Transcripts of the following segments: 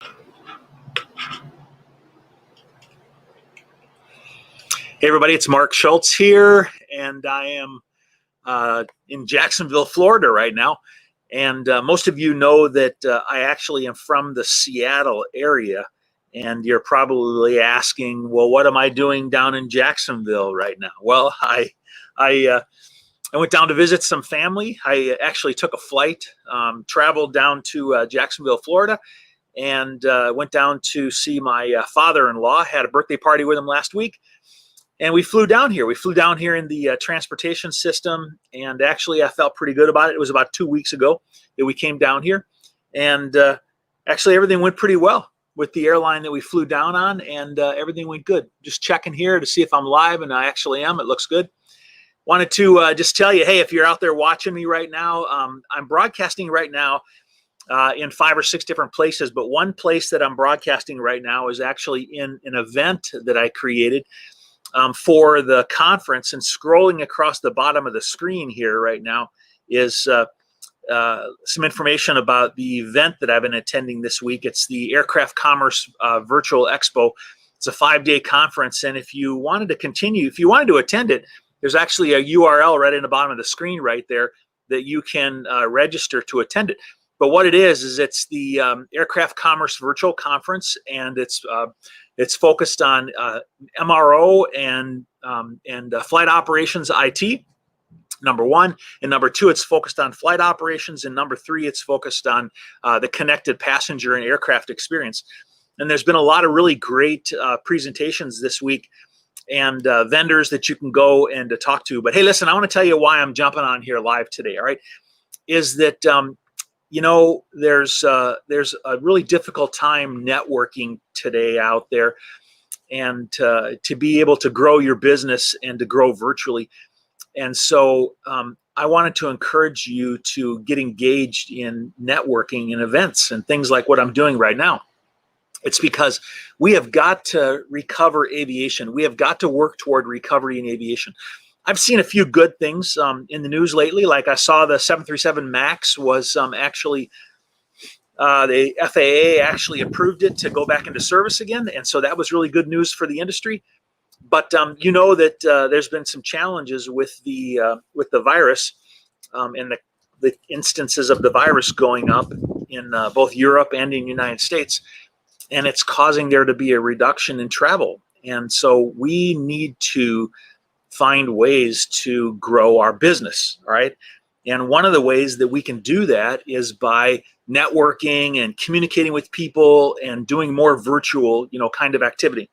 Hey everybody, it's Mark Schultz here, and I am in Jacksonville, Florida right now. And most of you know that I actually am from the Seattle area, and you're probably asking, well, what am I doing down in Jacksonville right now? Well, I went down to visit some family. I actually took a flight, traveled down to Jacksonville, Florida, and went down to see my father-in-law. Had a birthday party with him last week. And we flew down here. We flew down here in the transportation system, and actually I felt pretty good about it. It was about 2 weeks ago that we came down here, and actually everything went pretty well with the airline that we flew down on, and everything went good. Just checking here to see if I'm live, and I actually am. It looks good. Wanted to just tell you, hey, if you're out there watching me right now, I'm broadcasting right now in 5 or 6 different places, but one place that I'm broadcasting right now is actually in an event that I created for the conference. And scrolling across the bottom of the screen here right now is some information about the event that I've been attending this week. It's the Aircraft Commerce Virtual Expo. It's a 5-day conference, and if you wanted to attend it, there's actually a URL right in the bottom of the screen right there that you can register to attend it. But what it is it's the Aircraft Commerce Virtual Conference, and it's focused on MRO and flight operations IT, number one. And number two, it's focused on flight operations. And number three, it's focused on the connected passenger and aircraft experience. And there's been a lot of really great presentations this week and vendors that you can go and talk to. But hey, listen, I want to tell you why I'm jumping on here live today, all right, is that there's a really difficult time networking today out there, and to be able to grow your business and to grow virtually. And so I wanted to encourage you to get engaged in networking and events and things like what I'm doing right now. It's because we have got to recover aviation. We have got to work toward recovery in aviation. I've seen a few good things in the news lately. Like I saw the 737 MAX was actually, the FAA actually approved it to go back into service again. And so that was really good news for the industry. But you know that there's been some challenges with the virus and the instances of the virus going up in both Europe and in the United States. And it's causing there to be a reduction in travel. And so we need to find ways to grow our business, all right? And one of the ways that we can do that is by networking and communicating with people and doing more virtual, kind of activity.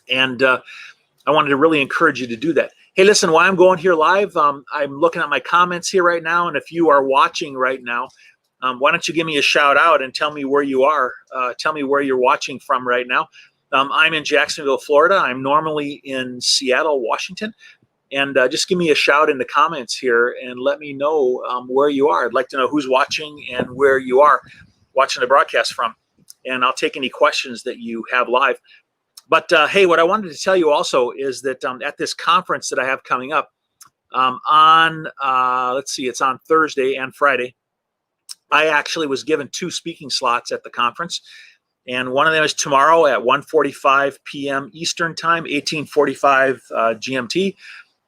And I wanted to really encourage you to do that. Hey, listen, while I'm going here live, I'm looking at my comments here right now. And if you are watching right now, why don't you give me a shout out and tell me where you are. Tell me where you're watching from right now. I'm in Jacksonville, Florida. I'm normally in Seattle, Washington. And just give me a shout in the comments here and let me know where you are. I'd like to know who's watching and where you are watching the broadcast from. And I'll take any questions that you have live. But hey, what I wanted to tell you also is that at this conference that I have coming up it's on Thursday and Friday. I actually was given 2 speaking slots at the conference. And one of them is tomorrow at 1:45 p.m. Eastern Time, 18:45 GMT.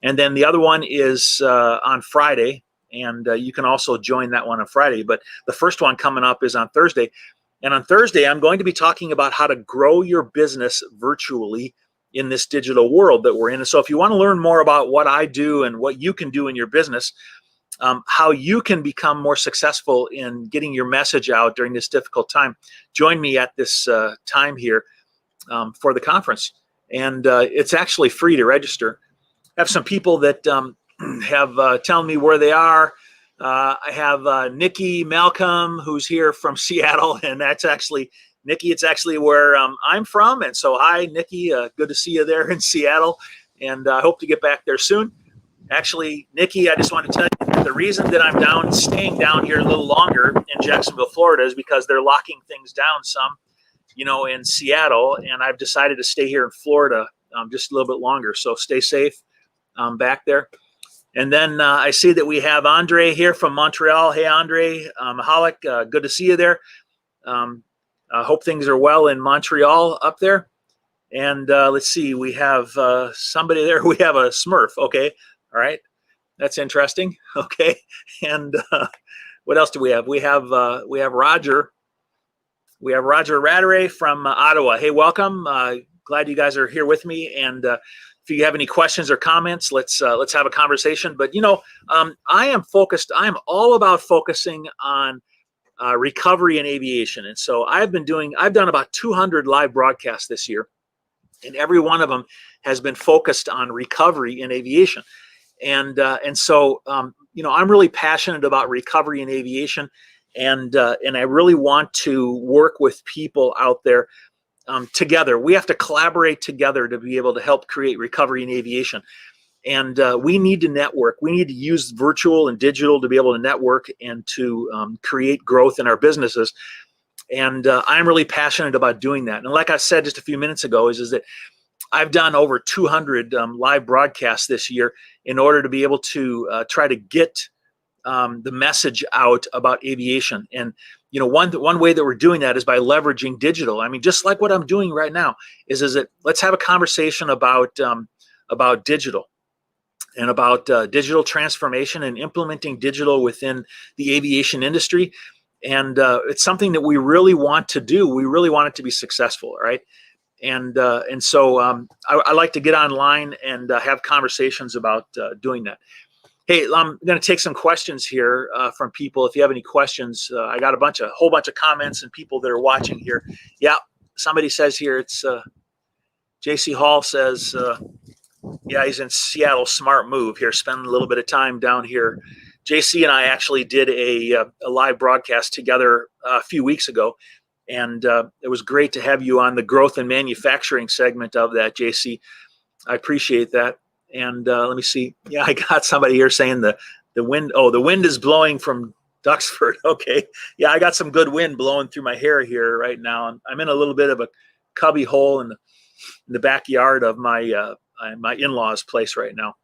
And then the other one is on Friday. And you can also join that one on Friday. But the first one coming up is on Thursday. And on Thursday, I'm going to be talking about how to grow your business virtually in this digital world that we're in. And so if you want to learn more about what I do and what you can do in your business, how you can become more successful in getting your message out during this difficult time, join me at this time here for the conference. And it's actually free to register. I have some people that have telling me where they are. I have Nikki Malcolm, who's here from Seattle, and that's actually, Nikki, it's actually where I'm from. And so, hi, Nikki, good to see you there in Seattle, and I hope to get back there soon. Actually, Nikki, I just want to tell you that the reason that I'm staying down here a little longer in Jacksonville, Florida, is because they're locking things down some, in Seattle, and I've decided to stay here in Florida just a little bit longer. So stay safe back there. And then I see that we have Andre here from Montreal. Hey, Andre Mahalik, good to see you there. Hope things are well in Montreal up there. And let's see, we have somebody there. We have a Smurf. Okay, all right, that's interesting. Okay, and what else do we have? We have Roger. We have Roger Rattray from Ottawa. Hey, welcome. Glad you guys are here with me. And if you have any questions or comments, let's have a conversation. But I am focused. I am all about focusing on recovery in aviation. And so I've done about 200 live broadcasts this year, and every one of them has been focused on recovery in aviation. And so I'm really passionate about recovery in aviation. And I really want to work with people out there together. We have to collaborate together to be able to help create recovery in aviation. And we need to network. We need to use virtual and digital to be able to network and to create growth in our businesses. And I'm really passionate about doing that. And like I said just a few minutes ago, is that I've done over 200 live broadcasts this year in order to be able to try to get the message out about aviation. And one way that we're doing that is by leveraging digital. I mean, just like what I'm doing right now is that let's have a conversation about digital and about digital transformation and implementing digital within the aviation industry. And it's something that we really want to do. We really want it to be successful, right? And so I like to get online and have conversations about doing that. Hey, I'm going to take some questions here from people. If you have any questions, I got a whole bunch of comments and people that are watching here. Yeah, somebody says here, it's JC Hall says, yeah, he's in Seattle. Smart move here. Spend a little bit of time down here. JC and I actually did a live broadcast together a few weeks ago, and it was great to have you on the growth and manufacturing segment of that, JC. I appreciate that. And let me see. Yeah, I got somebody here saying the wind. Oh, the wind is blowing from Duxford. Okay. Yeah, I got some good wind blowing through my hair here right now. I'm in a little bit of a cubby hole in the backyard of my in-laws' place right now.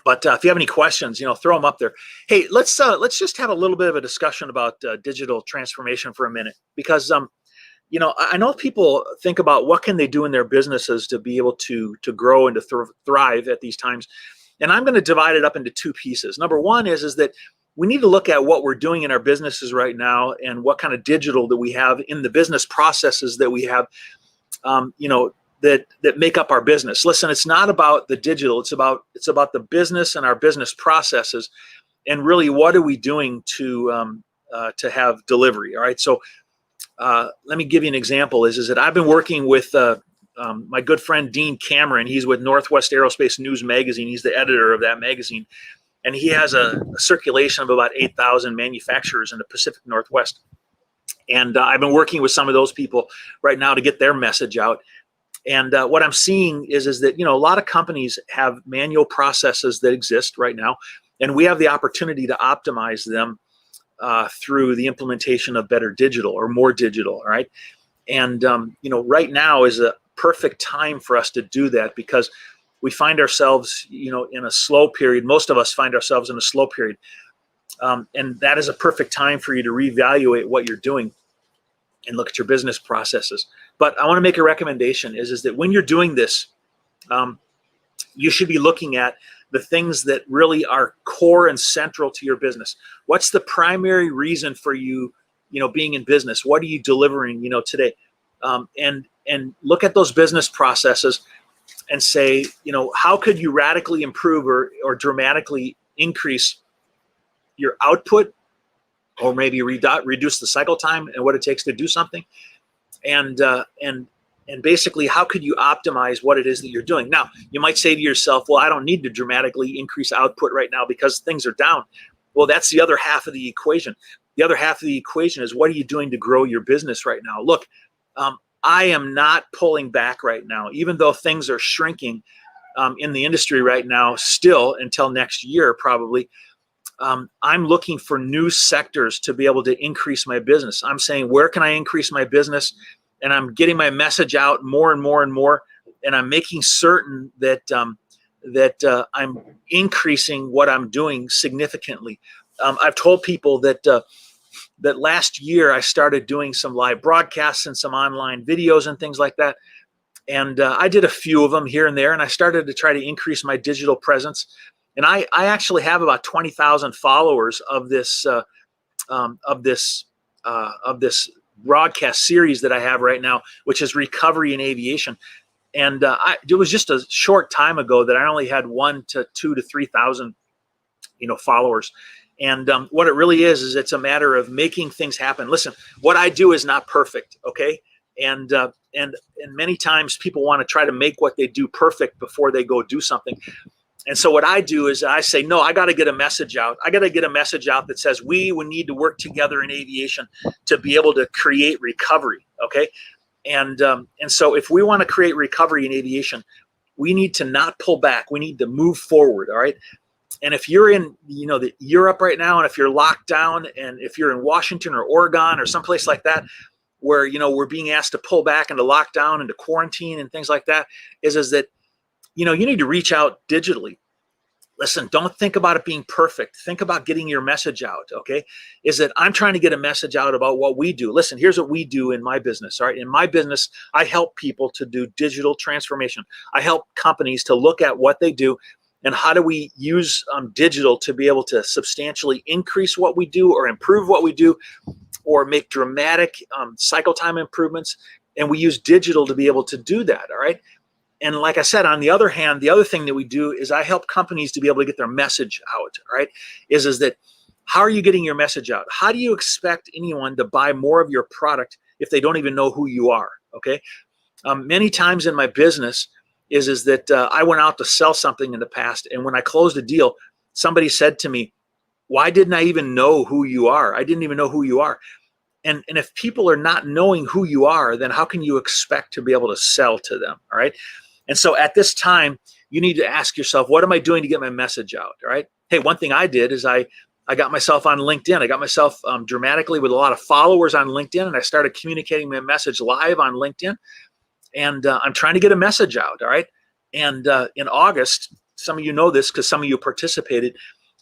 But if you have any questions, throw them up there. Hey, let's just have a little bit of a discussion about digital transformation for a minute, because I know people think about what can they do in their businesses to be able to grow and to thrive at these times. And I'm going to divide it up into two pieces. Number one is that we need to look at what we're doing in our businesses right now and what kind of digital that we have in the business processes that we have, that make up our business. Listen, it's not about the digital. It's about the business and our business processes, and really what are we doing to have delivery. All right. So let me give you an example. Is that I've been working with my good friend Dean Cameron. He's with Northwest Aerospace News Magazine. He's the editor of that magazine, and he has a circulation of about 8,000 manufacturers in the Pacific Northwest. And I've been working with some of those people right now to get their message out. And what I'm seeing is that a lot of companies have manual processes that exist right now, and we have the opportunity to optimize them through the implementation of better digital or more digital, all right? And, right now is a perfect time for us to do that, because we find ourselves, in a slow period. Most of us find ourselves in a slow period. And that is a perfect time for you to reevaluate what you're doing and look at your business processes. But I want to make a recommendation is that when you're doing this, you should be looking at the things that really are core and central to your business. What's the primary reason for you, being in business? What are you delivering, today? And look at those business processes and say, how could you radically improve or dramatically increase your output, or maybe reduce the cycle time and what it takes to do something, and basically, how could you optimize what it is that you're doing? Now, you might say to yourself, well, I don't need to dramatically increase output right now because things are down. Well, that's the other half of the equation. The other half of the equation is, what are you doing to grow your business right now? Look, I am not pulling back right now, even though things are shrinking in the industry right now, still until next year, probably. I'm looking for new sectors to be able to increase my business. I'm saying, where can I increase my business? And I'm getting my message out more and more and more. And I'm making certain that I'm increasing what I'm doing significantly. I've told people that that last year I started doing some live broadcasts and some online videos and things like that. And I did a few of them here and there, and I started to try to increase my digital presence. And I actually have about 20,000 followers of this broadcast series that I have right now, which is Recovery in Aviation. And it was just a short time ago that I only had 1 to 2 to 3,000, followers. And what it really is it's a matter of making things happen. Listen, what I do is not perfect, okay? And many times people want to try to make what they do perfect before they go do something. And so what I do is I say, no, I got to get a message out. I got to get a message out that says we would need to work together in aviation to be able to create recovery, okay? And so if we want to create recovery in aviation, we need to not pull back. We need to move forward, all right? And if you're in, Europe right now, and if you're locked down, and if you're in Washington or Oregon or someplace like that, where, we're being asked to pull back into lockdown, into quarantine and things like that, is that, you need to reach out digitally. Listen, don't think about it being perfect. Think about getting your message out, okay? Is that I'm trying to get a message out about what we do. Listen, here's what we do in my business, all right? In my business, I help people to do digital transformation. I help companies to look at what they do and how do we use digital to be able to substantially increase what we do or improve what we do or make dramatic cycle time improvements. And we use digital to be able to do that, all right? And like I said, on the other hand, the other thing that we do is I help companies to be able to get their message out, all right? Is that how are you getting your message out? How do you expect anyone to buy more of your product if they don't even know who you are, okay? Many times in my business is that I went out to sell something in the past, and when I closed a deal, somebody said to me, why didn't I even know who you are? I didn't even know who you are. And if people are not knowing who you are, then how can you expect to be able to sell to them, all right? And so at this time, you need to ask yourself, what am I doing to get my message out, all right? Hey, one thing I did is I got myself on LinkedIn. I got myself dramatically with a lot of followers on LinkedIn, and I started communicating my message live on LinkedIn. And I'm trying to get a message out, all right? And in August, some of you know this because some of you participated,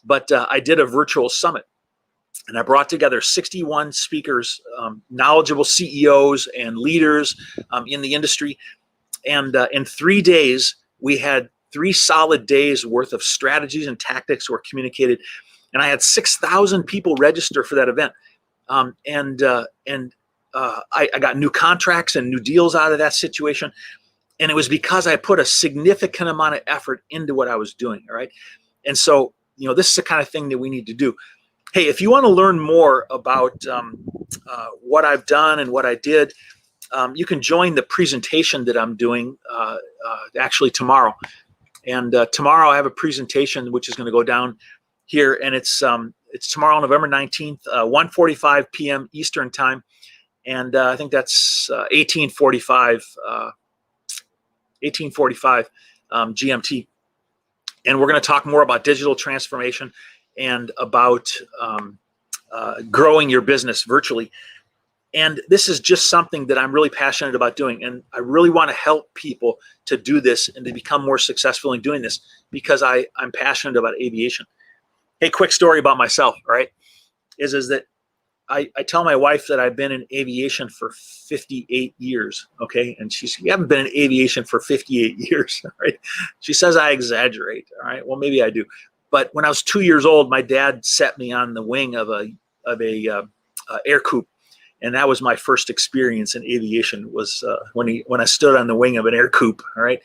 but I did a virtual summit. And I brought together 61 speakers, knowledgeable CEOs and leaders in the industry. And in 3 days, we had 3 solid days worth of strategies and tactics were communicated. And I had 6,000 people register for that event. I got new contracts and new deals out of that situation. And it was because I put a significant amount of effort into what I was doing, all right? And so, this is the kind of thing that we need to do. Hey, if you want to learn more about what I've done and what I did, you can join the presentation that I'm doing actually tomorrow. And tomorrow I have a presentation which is going to go down here, and it's tomorrow, November 19th, 1:45 p.m. Eastern time, and I think that's 18:45 GMT. And we're going to talk more about digital transformation and about growing your business virtually. And this is just something that I'm really passionate about doing. And I really want to help people to do this and to become more successful in doing this because I'm passionate about aviation. Hey, quick story about myself, all right? Is that I tell my wife that I've been in aviation for 58 years, okay? And she says, you haven't been in aviation for 58 years, all right? She says I exaggerate, all right? Well, maybe I do. But when I was 2 years old, my dad set me on the wing of a air coupe. And that was my first experience in aviation was when I stood on the wing of an air coupe, all right?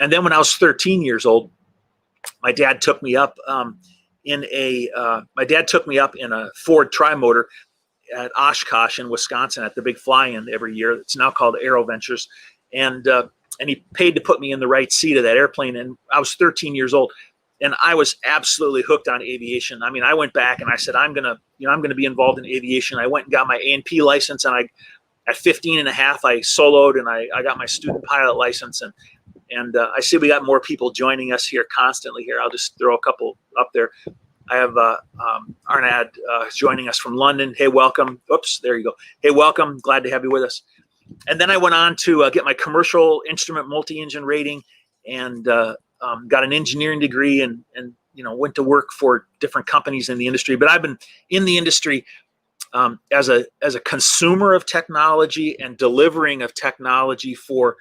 And then when I was 13 years old, my dad took me up in a Ford Trimotor at Oshkosh in Wisconsin at the big fly-in every year. It's now called Aero Ventures. And he paid to put me in the right seat of that airplane. And I was 13 years old. And I was absolutely hooked on aviation. I mean, I went back and I said, I'm gonna be involved in aviation. I went and got my A&P license, and at 15 and a half, I soloed and I got my student pilot license. And I see we got more people joining us here constantly here. I'll just throw a couple up there. I have Arnad joining us from London. Hey, welcome. Oops, there you go. Hey, welcome. Glad to have you with us. And then I went on to get my commercial instrument multi-engine rating and got an engineering degree and went to work for different companies in the industry. But I've been in the industry as a consumer of technology and delivering of technology for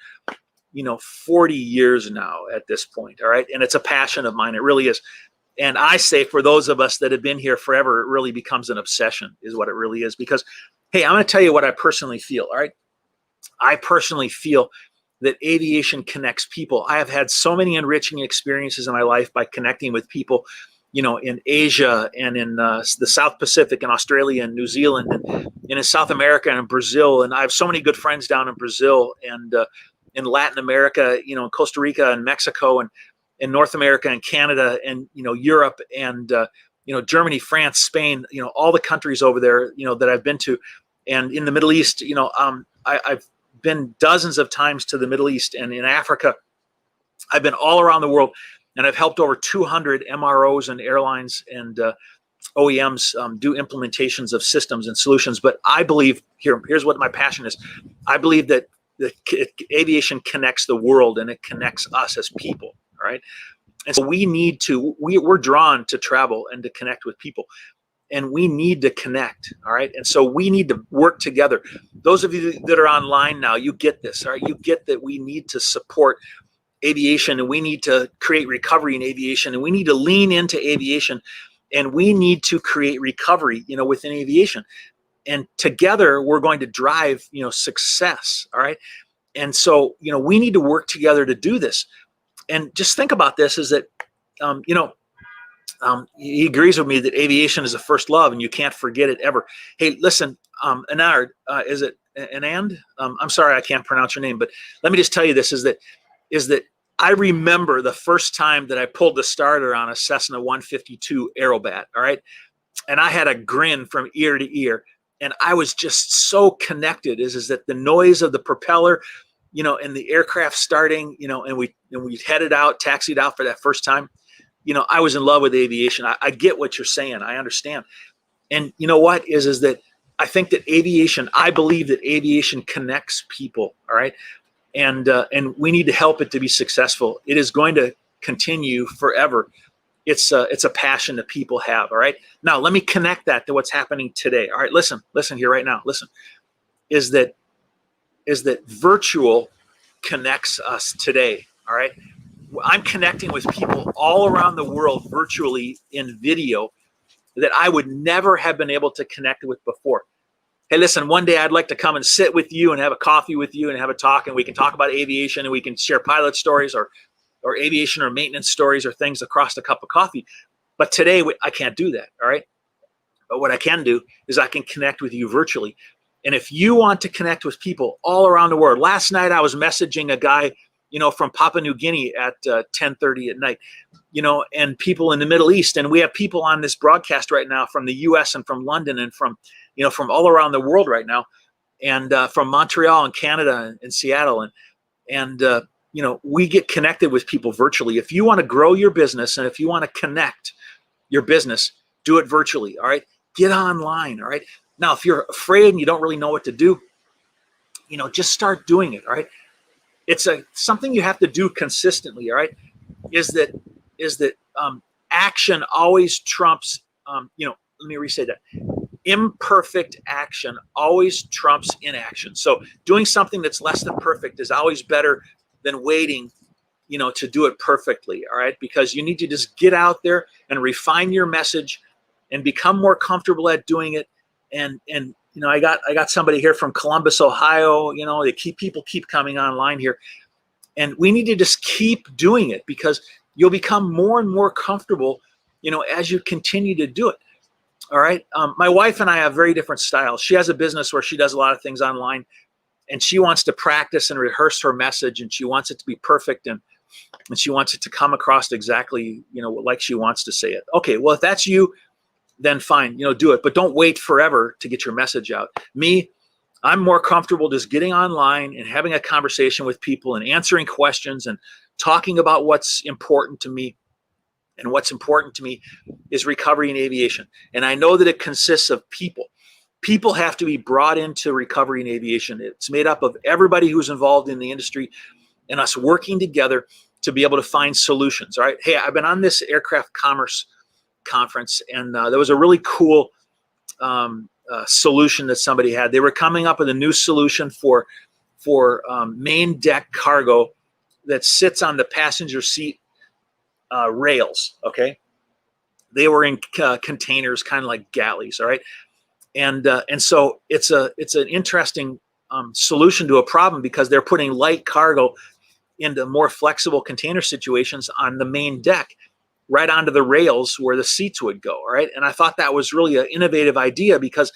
40 years now at this point. All right, and it's a passion of mine. It really is. And I say, for those of us that have been here forever, it really becomes an obsession, is what it really is. Because, hey, I'm going to tell you what I personally feel. All right, I personally feel that aviation connects people. I have had so many enriching experiences in my life by connecting with people, in Asia and in the South Pacific and Australia and New Zealand and in South America and Brazil. And I have so many good friends down in Brazil and in Latin America, in Costa Rica and Mexico and in North America and Canada and, Europe and, Germany, France, Spain, all the countries over there, that I've been to. And in the Middle East, I've been dozens of times to the Middle East, and in Africa. I've been all around the world, and I've helped over 200 MROs and airlines and OEMs do implementations of systems and solutions. But I believe, here's what my passion is. I believe that aviation connects the world, and it connects us as people, all right? And so we're drawn to travel and to connect with people. And we need to connect, all right? And so we need to work together. Those of you that are online now, you get this, all right? You get that we need to support aviation, and we need to create recovery in aviation, and we need to lean into aviation, and we need to create recovery, within aviation. And together, we're going to drive, success, all right? And so, we need to work together to do this. And just think about this, is that, he agrees with me that aviation is the first love, and you can't forget it ever. Hey, listen, Anand, is it Anand? I'm sorry, I can't pronounce your name, but let me just tell you this: is that I remember the first time that I pulled the starter on a Cessna 152 Aerobat. All right, and I had a grin from ear to ear, and I was just so connected. Is that the noise of the propeller, and the aircraft starting, and we headed out, taxied out for that first time. I was in love with aviation. I get what you're saying. I understand. And you know what is that I think that I believe that aviation connects people. All right. And we need to help it to be successful. It is going to continue forever. It's a passion that people have. All right. Now let me connect that to what's happening today. All right. Listen here right now. Listen, is that virtual connects us today. All right. I'm connecting with people all around the world virtually in video that I would never have been able to connect with before. Hey, listen, one day I'd like to come and sit with you and have a coffee with you and have a talk, and we can talk about aviation, and we can share pilot stories or aviation or maintenance stories or things across a cup of coffee. But today I can't do that, all right? But what I can do is I can connect with you virtually. And if you want to connect with people all around the world, last night I was messaging a guy from Papua New Guinea at 10:30 at night, and people in the Middle East. And we have people on this broadcast right now from the US and from London and from all around the world right now, and from Montreal and Canada and Seattle. And we get connected with people virtually. If you want to grow your business and if you want to connect your business, do it virtually, all right? Get online, all right? Now, if you're afraid and you don't really know what to do, just start doing it, all right? It's something you have to do consistently, all right? Is that action always trumps, let me re-say that. Imperfect action always trumps inaction. So doing something that's less than perfect is always better than waiting, to do it perfectly, all right? Because you need to just get out there and refine your message and become more comfortable at doing it. And I got somebody here from Columbus, Ohio. People keep coming online here, and we need to just keep doing it because you'll become more and more comfortable, as you continue to do it. All right. My wife and I have very different styles. She has a business where she does a lot of things online, and she wants to practice and rehearse her message, and she wants it to be perfect, and she wants it to come across exactly, like she wants to say it. Okay. Well, if that's you, then fine, do it. But don't wait forever to get your message out. Me, I'm more comfortable just getting online and having a conversation with people and answering questions and talking about what's important to me. And what's important to me is recovery in aviation. And I know that it consists of people. People have to be brought into recovery in aviation. It's made up of everybody who's involved in the industry and us working together to be able to find solutions. All right. Hey, I've been on this aircraft commerce conference, and there was a really cool solution that somebody had. They were coming up with a new solution for main deck cargo that sits on the passenger seat rails. Okay, they were in containers, kind of like galleys. All right, and so it's an interesting solution to a problem, because they're putting light cargo into more flexible container situations on the main deck, right onto the rails where the seats would go. All right, and I thought that was really an innovative idea, because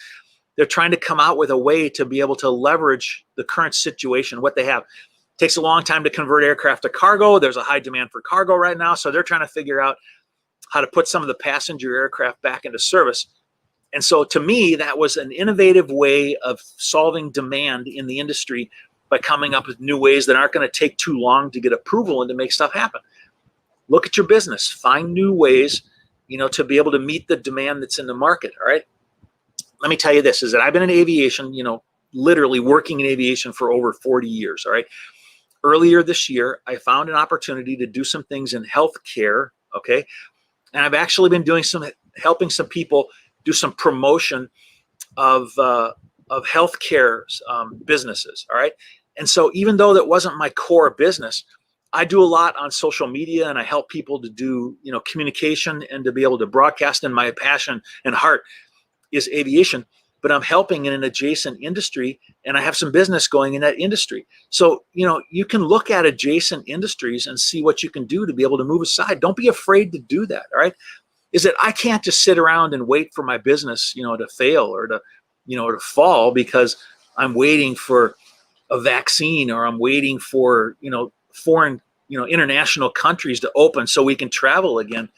they're trying to come out with a way to be able to leverage the current situation, what they have. It takes a long time to convert aircraft to cargo. There's a high demand for cargo right now, so they're trying to figure out how to put some of the passenger aircraft back into service. And so to me, that was an innovative way of solving demand in the industry by coming up with new ways that aren't going to take too long to get approval and to make stuff happen. Look at your business, find new ways, to be able to meet the demand that's in the market. All right. Let me tell you this, is that I've been in aviation, literally working in aviation for over 40 years. All right. Earlier this year, I found an opportunity to do some things in healthcare. Okay. And I've actually been helping some people do some promotion of healthcare businesses. All right. And so even though that wasn't my core business, I do a lot on social media, and I help people to do, communication and to be able to broadcast. And my passion and heart is aviation, but I'm helping in an adjacent industry, and I have some business going in that industry. So, you can look at adjacent industries and see what you can do to be able to move aside. Don't be afraid to do that. All right. Is that I can't just sit around and wait for my business, to fail or to fall, because I'm waiting for a vaccine, or I'm waiting for, foreign, international countries to open so we can travel again.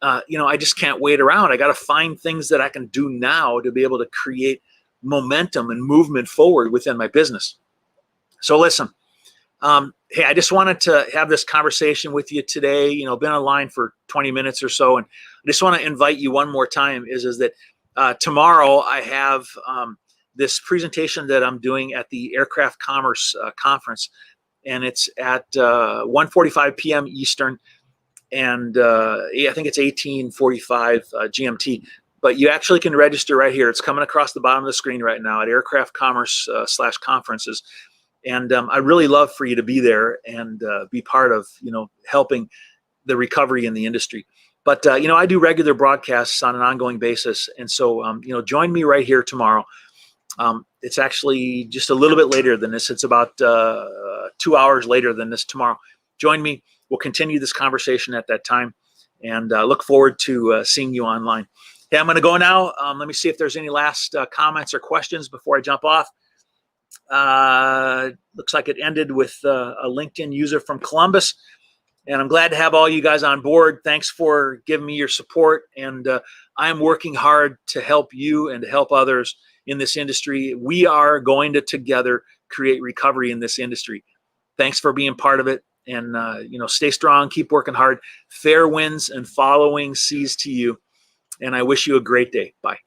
I just can't wait around. I got to find things that I can do now to be able to create momentum and movement forward within my business. So listen, hey, I just wanted to have this conversation with you today. Been online for 20 minutes or so, and I just want to invite you one more time is that tomorrow I have this presentation that I'm doing at the Aircraft Commerce Conference, and it's at 1:45 p.m. Eastern, and I think it's 18:45 GMT. But you actually can register right here. It's coming across the bottom of the screen right now at Aircraft Commerce /conferences. And I'd really love for you to be there and be part of, helping the recovery in the industry. But, I do regular broadcasts on an ongoing basis. And so, join me right here tomorrow. It's actually just a little bit later than this. It's about 2 hours later than this tomorrow. Join me. We'll continue this conversation at that time, and look forward to seeing you online. Hey, I'm going to go now. Let me see if there's any last comments or questions before I jump off. Looks like it ended with a LinkedIn user from Columbus, and I'm glad to have all you guys on board. Thanks for giving me your support, and I'm working hard to help you and to help others in this industry. We are going to together create recovery in this industry. Thanks for being part of it, and stay strong, keep working hard. Fair winds and following seas to you, and I wish you a great day. Bye.